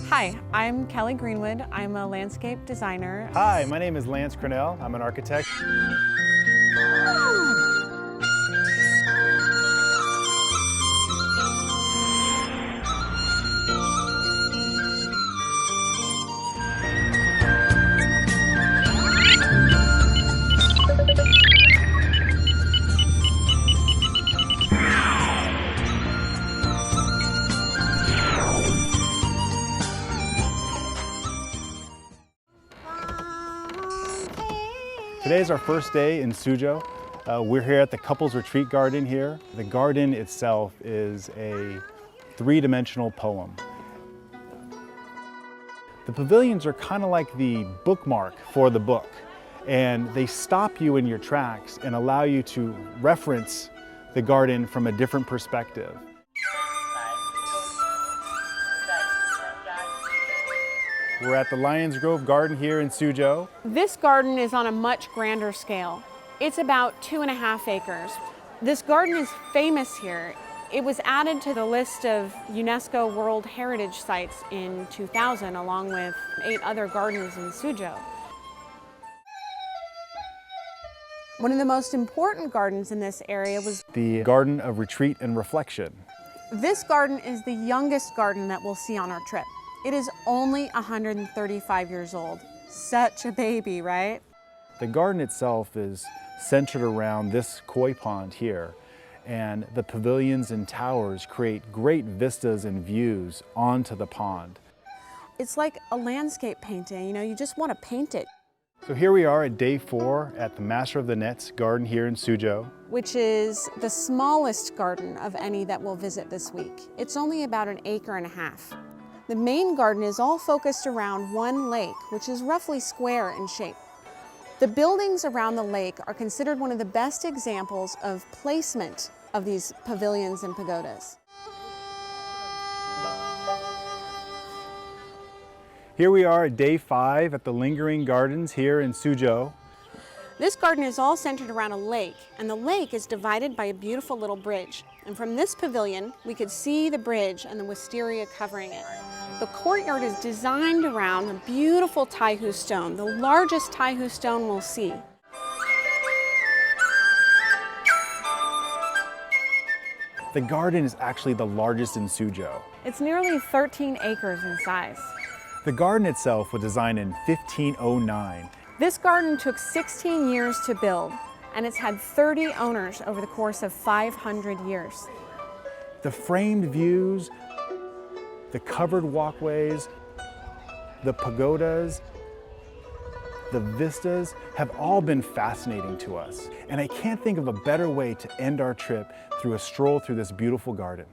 Hi, I'm Kelly Greenwood. I'm a landscape designer. Hi, my name is Lance Cornell. I'm an architect. Today is our first day in Suzhou. We're here at the Couples Retreat Garden here. The garden itself is a three-dimensional poem. The pavilions are kind of like the bookmark for the book, and they stop you in your tracks and allow you to reference the garden from a different perspective. We're at the Lions Grove Garden here in Suzhou. This garden is on a much grander scale. It's about 2.5 acres. This garden is famous here. It was added to the list of UNESCO World Heritage sites in 2000, along with 8 other gardens in Suzhou. One of the most important gardens in this area was the Garden of Retreat and Reflection. This garden is the youngest garden that we'll see on our trip. It is only 135 years old. Such a baby, right? The garden itself is centered around this koi pond here, and the pavilions and towers create great vistas and views onto the pond. It's like a landscape painting, you know, you just want to paint it. So here we are at day 4 at the Master of the Nets garden here in Suzhou, which is the smallest garden of any that we'll visit this week. It's only about 1.5 acres. The main garden is all focused around one lake, which is roughly square in shape. The buildings around the lake are considered one of the best examples of placement of these pavilions and pagodas. Here we are at day 5 at the Lingering Gardens here in Suzhou. This garden is all centered around a lake, and the lake is divided by a beautiful little bridge. And from this pavilion, we could see the bridge and the wisteria covering it. The courtyard is designed around a beautiful taihu stone, the largest taihu stone we'll see. The garden is actually the largest in Suzhou. It's nearly 13 acres in size. The garden itself was designed in 1509. This garden took 16 years to build, and it's had 30 owners over the course of 500 years. The framed views, the covered walkways, the pagodas, the vistas have all been fascinating to us. And I can't think of a better way to end our trip through a stroll through this beautiful garden.